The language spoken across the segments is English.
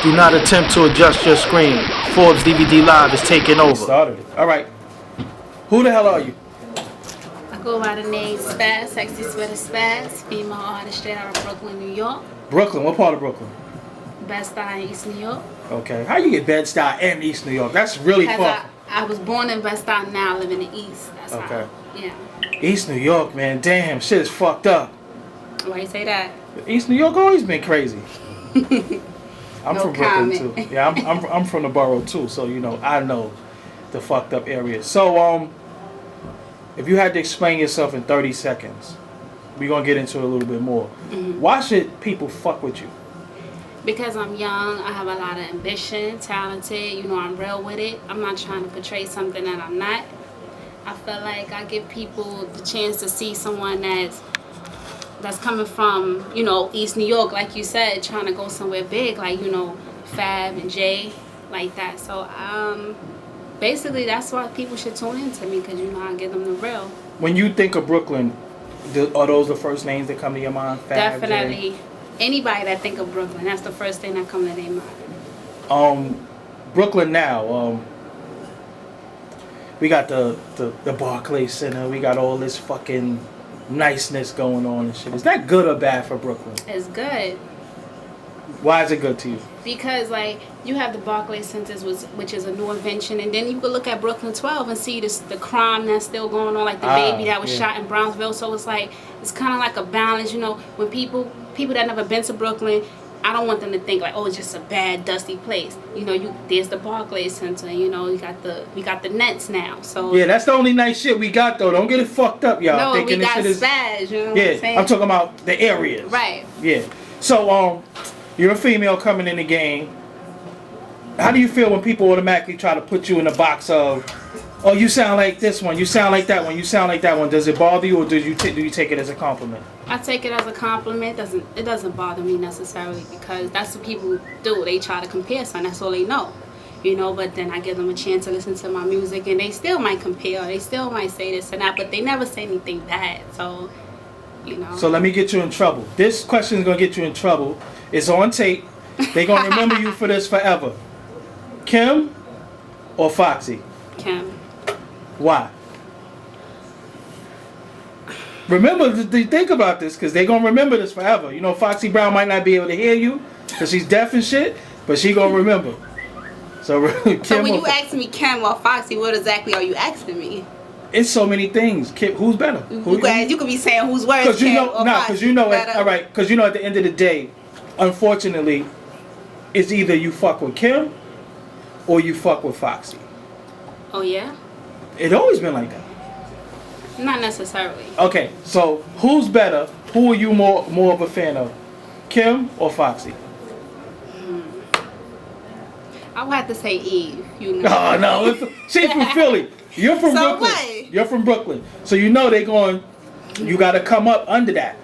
Do not attempt to adjust your screen. ForbezDVD Live is taking over. Started it. All right. Who the hell are you? I go by the name Spaz, Sexy Spitta Spazz, female artist straight out of Brooklyn, New York. Brooklyn. What part of Brooklyn? Bed-Stuy in East New York. Okay. How you get Bed-Stuy and East New York? That's really far. I was born in Bed-Stuy, now I live in the East. That's okay. Yeah. East New York, man. Damn, shit is fucked up. Why you say that? East New York always been crazy. I'm No from comment. Brooklyn too. Yeah, I'm from the borough too, so you know I know the fucked up areas. So if you had to explain yourself in 30 seconds, we're gonna get into it a little bit more. Why should people fuck with you? Because I'm young, I have a lot of ambition, talented, you know, I'm real with it. I'm not trying to portray something that I'm not. I feel like I give people the chance to see someone that's coming from, you know, East New York, like you said, trying to go somewhere big, like, you know, Fab and Jay, like that. So, basically, that's why people should tune in to me, because, you know, I give them the real. When you think of Brooklyn, are those the first names that come to your mind? Fab, definitely. Jay? Anybody that think of Brooklyn, that's the first thing that come to their mind. Brooklyn now, we got the Barclays Center, we got all this fucking niceness going on and shit. Is that good or bad for Brooklyn? It's good. Why is it good to you? Because, like, you have the Barclays Centers, which is a new invention, and then you could look at Brooklyn 12 and see the crime that's still going on, like the baby that was shot in Brownsville. So it's like, it's kind of like a balance, you know. When people that never been to Brooklyn, I don't want them to think like, oh, it's just a bad, dusty place. You know, there's the Barclays Center. You know, we got the Nets now. So yeah, that's the only nice shit we got though. Don't get it fucked up, y'all. No, thinking we got this shit Spaz. is, you know what I'm saying? I'm talking about the areas. Right. Yeah. So you're a female coming in the game. How do you feel when people automatically try to put you in the box of, oh, you sound like this one, you sound like that one, you sound like that one? Does it bother you, or do you take it as a compliment? I take it as a compliment. It doesn't bother me necessarily, because that's what people do. They try to compare something. That's all they know, you know. But then I give them a chance to listen to my music, and they still might compare. They still might say this and that, but they never say anything bad. So, you know. So let me get you in trouble. This question is gonna get you in trouble. It's on tape. They're gonna remember you for this forever. Kim or Foxy? Kim. Why? Remember, think about this, because they're going to remember this forever. You know, Foxy Brown might not be able to hear you because she's deaf and shit, but she going to remember. So, Kim, so when you ask me Kim or Foxy, what exactly are you asking me? It's so many things. Kim, who's better? You could be saying who's worse, Kim or Foxy. Because you know, all right, because you know at the end of the day, unfortunately, it's either you fuck with Kim or you fuck with Foxy. Oh, yeah? It always been like that. Not necessarily. Okay, so who's better? Who are you more of a fan of? Kim or Foxy? I would have to say Eve. You know. Oh, no. She's from Philly. You're from Brooklyn. What? You're from Brooklyn. So you know they going, you got to come up under that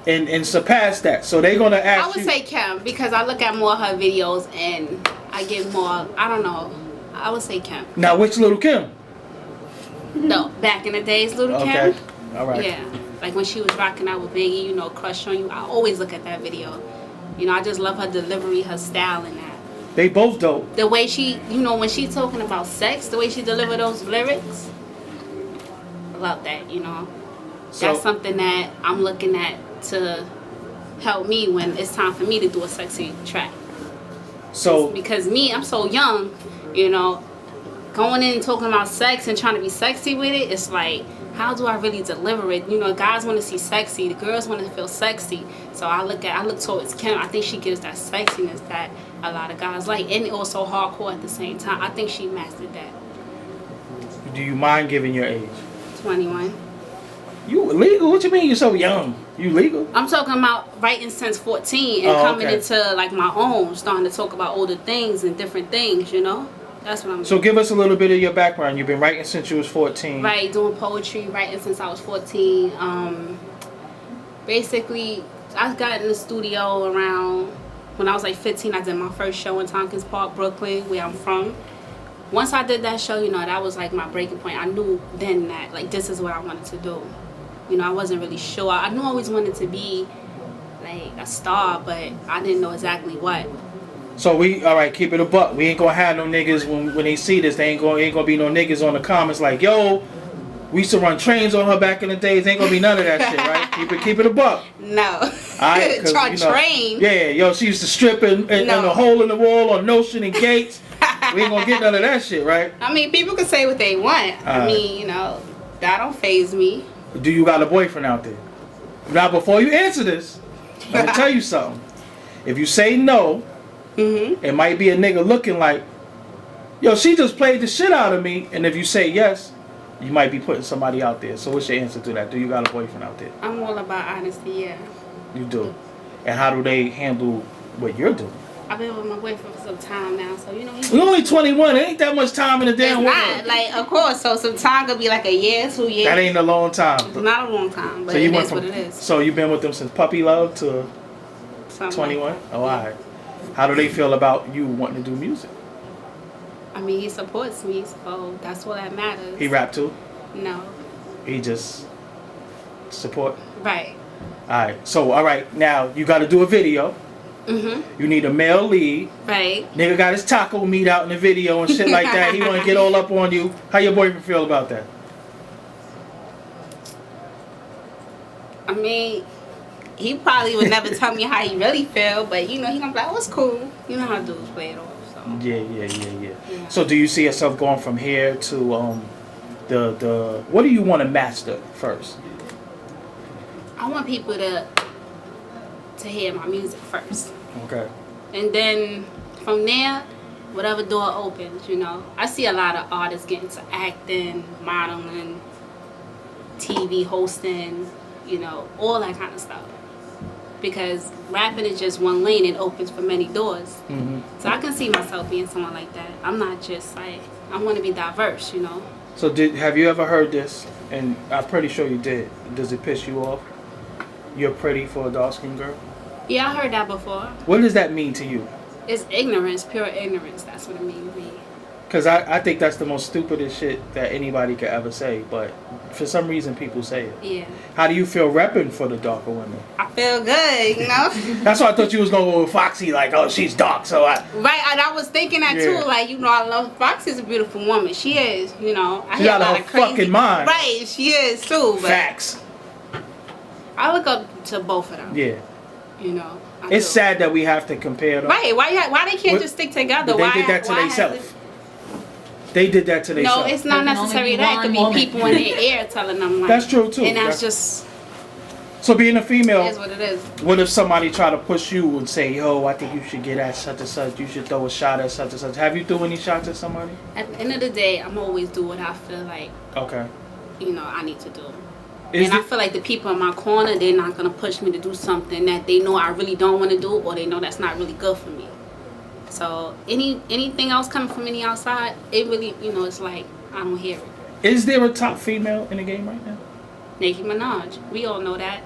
and surpass that. So they're going to ask you. I would say Kim, because I look at more of her videos and I get more, I don't know. I would say Kim. Now, which little Kim? No, back in the days, little Kim. Okay, all right. Yeah, like when she was rocking out with Biggie, you know, Crush on You. I always look at that video. You know, I just love her delivery, her style, and that. They both dope. The way she, you know, when she's talking about sex, the way she deliver those lyrics, I love that. You know, So, that's something that I'm looking at to help me when it's time for me to do a sexy track. So Because me, I'm so young, you know. Going in and talking about sex and trying to be sexy with it, it's like, how do I really deliver it? You know, guys want to see sexy, the girls want to feel sexy. So I look towards Kim. I think she gives that sexiness that a lot of guys like, and also hardcore at the same time. I think she mastered that. do you mind giving your age? 21. You legal? What you mean you're so young? You legal? I'm talking about writing since 14 and coming into like my own, starting to talk about older things and different things, you know? That's what I'm doing. So give us a little bit of your background. You've been writing since you was 14. Right, doing poetry, writing since I was 14. Basically, I got in the studio around, when I was like 15, I did my first show in Tompkins Park, Brooklyn, where I'm from. Once I did that show, you know, that was like my breaking point. I knew then that, like, this is what I wanted to do. You know, I wasn't really sure. I knew I always wanted to be, like, a star, but I didn't know exactly what. So all right, keep it a buck. We ain't gonna have no niggas when they see this. They ain't gonna be no niggas on the comments like, yo, we used to run trains on her back in the days. Ain't gonna be none of that shit, right? Keep it a buck. No. Alright, train. Yeah, yo, she used to strip in a hole in the wall on Notion and Gates. We ain't gonna get none of that shit, right? I mean, people can say what they want. I mean, you know, that don't faze me. Do you got a boyfriend out there? Now, before you answer this, I'm gonna tell you something. If you say no, it might be a nigga looking like, yo, she just played the shit out of me. And if you say yes, you might be putting somebody out there. So what's your answer to that? Do you got a boyfriend out there? I'm all about honesty, yeah. You do. And how do they handle what you're doing? I've been with my boyfriend for some time now, so you know he's... You're only 21. It ain't that much time in the damn world. It's not, like, of course, so some time could be like a year, 2 years. That ain't a long time. It's not a long time, but so it is what it is. So you've been with them since puppy love to 21? Like, oh, all right. How do they feel about you wanting to do music? I mean, he supports me, so that's what that matters. He rap too? No. He just support? Right. All right. So, all right, now you got to do a video. You need a male lead. Right. Nigga got his taco meat out in the video and shit like that. He want to get all up on you. How your boyfriend feel about that? I mean, he probably would never tell me how he really feel, but you know, he gonna be like, oh, it's cool. You know how dudes play it off, so. Yeah. So do you see yourself going from here to the what do you want to master first? I want people to hear my music first. Okay. And then from there, whatever door opens, you know. I see a lot of artists get into acting, modeling, TV hosting, you know, all that kind of stuff. Because rapping is just one lane, it opens for many doors. So I can see myself being someone like that. I'm not just like, I want to be diverse, you know. So have you ever heard this? And I'm pretty sure you did. Does it piss you off? You're pretty for a dark-skinned girl? Yeah, I heard that before. What does that mean to you? It's ignorance, pure ignorance. That's what it means to me. Because I think that's the most stupidest shit that anybody could ever say. But for some reason, people say it. Yeah. How do you feel repping for the darker women? I feel good, you know? That's why I thought you was going to go with Foxy. Like, oh, she's dark, so I... Right, and I was thinking that too. Like, you know, I love Foxy's a beautiful woman. She is, you know. She's out of her fucking mind. Right, she is too. But Facts. I look up to both of them. Yeah. You know. It's sad that we have to compare them. Right, why they can't just stick together? They did that to themselves. They did that to themselves. No, it's not necessarily that. It could be people in their ear telling them like. That's true too. And that's just. So being a female. It is what it is. What if somebody try to push you and say, yo, I think you should get at such and such. You should throw a shot at such and such. Have you threw any shots at somebody? At the end of the day, I'm always do what I feel like. Okay. You know, I need to do. I feel like the people in my corner, they're not going to push me to do something that they know I really don't want to do, or they know that's not really good for me. So anything else coming from any outside, it really, you know, it's like, I don't hear it. Is there a top female in the game right now? Nicki Minaj. We all know that.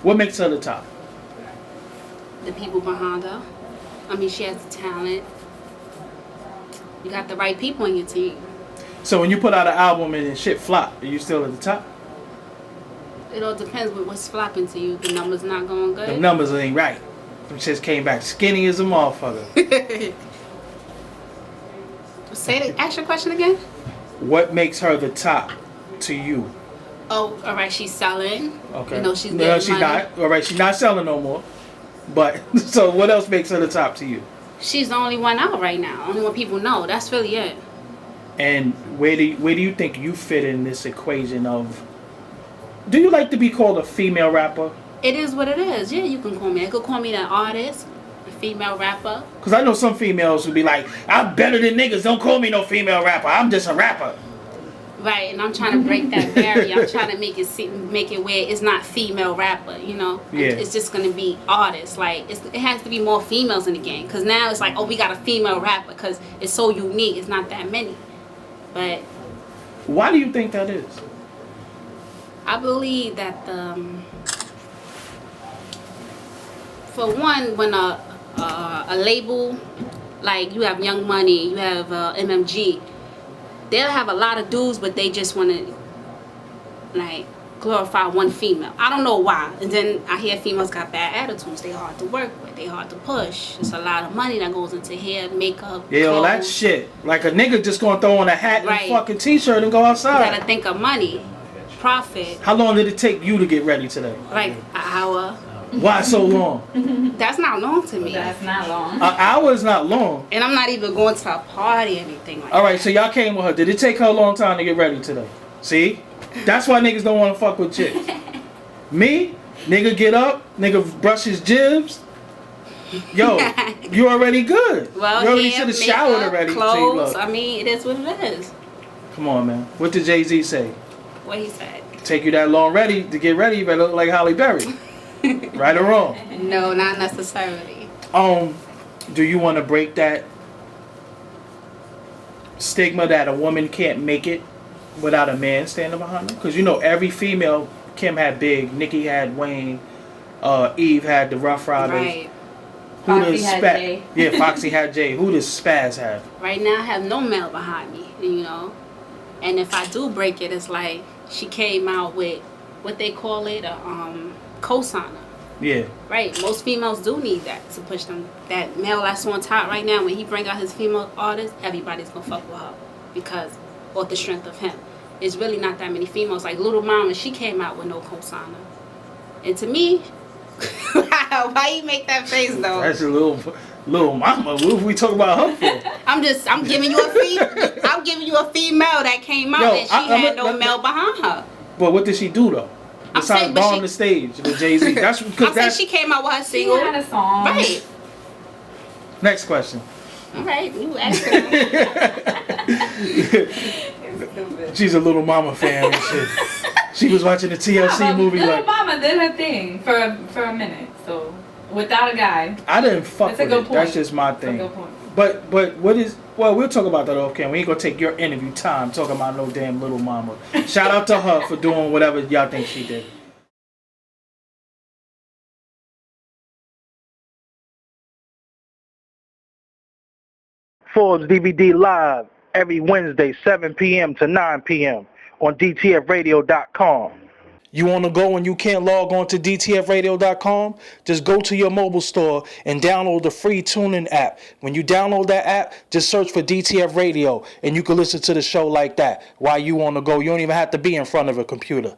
What makes her the top? The people behind her. I mean, she has the talent. You got the right people on your team. So when you put out an album and shit flop, are you still at the top? It all depends with what's flopping to you. The numbers not going good. The numbers ain't right. Them shits came back skinny as a motherfucker. Ask your question again. What makes her the top to you? Oh, all right, she's selling. Okay. You know, she's no, she's not. All right, she's not selling no more. But so what else makes her the top to you? She's the only one out right now. Only one people know. That's really it. And where do you think you fit in this equation of? Do you like to be called a female rapper? It is what it is. Yeah, you can call me. You could call me an artist, a female rapper. Because I know some females who be like, I'm better than niggas. Don't call me no female rapper. I'm just a rapper. Right, and I'm trying to break that barrier. I'm trying to make it where it's not female rapper, you know? Yeah. It's just going to be artists. Like, it has to be more females in the game. Because now it's like, oh, we got a female rapper because it's so unique. It's not that many. But why do you think that is? I believe that for one, when a label, like you have Young Money, you have MMG, they'll have a lot of dudes, but they just want to like glorify one female. I don't know why. And then I hear females got bad attitudes. They hard to work with. They hard to push. It's a lot of money that goes into hair, makeup, Yeah, all that clothes. shit. Like a nigga just gonna throw on a hat and Right. a fucking t-shirt and go You outside. gotta think of money, profit. How long did it take you to get ready today? Like an hour. Why so long? That's not long to me. That's not long. An hour is not long. And I'm not even going to a party or anything like that. Alright, so y'all came with her. Did it take her a long time to get ready today? See? That's why niggas don't want to fuck with chicks. Me? Nigga get up, nigga brush his jibs. Yo, you already good. Well, you already hair, should have showered makeup, already. clothes. I mean, it is what it is. Come on, man. What did Jay-Z say? What he said. Take you that long ready to get ready, you better look like Halle Berry. Right or wrong? No, not necessarily. Do you want to break that stigma that a woman can't make it without a man standing behind her? Because you know every female, Kim had Big, Nicki had Wayne, Eve had the Rough Riders. Right. Who Foxy does had Spaz? Jay. Yeah, Foxy had Jay. Who does Spaz have? Right now, I have no male behind me, you know. And if I do break it, it's like she came out with what they call it, a cosigner. Yeah. Right. Most females do need that to push them. That male that's on top right now, when he bring out his female artist, everybody's gonna fuck with her because of the strength of him. It's really not that many females. Like Little Mama, she came out with no cosigner. And to me, why you make that face though? That's a little mama. What we talking about her for? I'm giving you a female that came out Yo, and she had no male behind her. But what did she do though? I'm Besides saying, but bomb she- the stage with Jay-Z. That's I'm because saying that's she came out with her She single. had a song. Right. next question. All right. You asking. She's a Little Mama fan and shit. She was watching the TLC Yeah, but movie Little like Mama did her thing for a minute. So without a guy. I didn't fuck That's a with good it. That's point. just my That's a thing. good point. But what is we'll talk about that off camera. We ain't gonna take your interview time talking about no damn Little Mama. Shout out to her for doing whatever y'all think she did. ForbezDVD live every Wednesday, 7 p.m. to 9 p.m. on DTFradio.com. You want to go and you can't log on to DTFradio.com? Just go to your mobile store and download the free TuneIn app. When you download that app, just search for DTF Radio and you can listen to the show like that. While you on the go, you don't even have to be in front of a computer.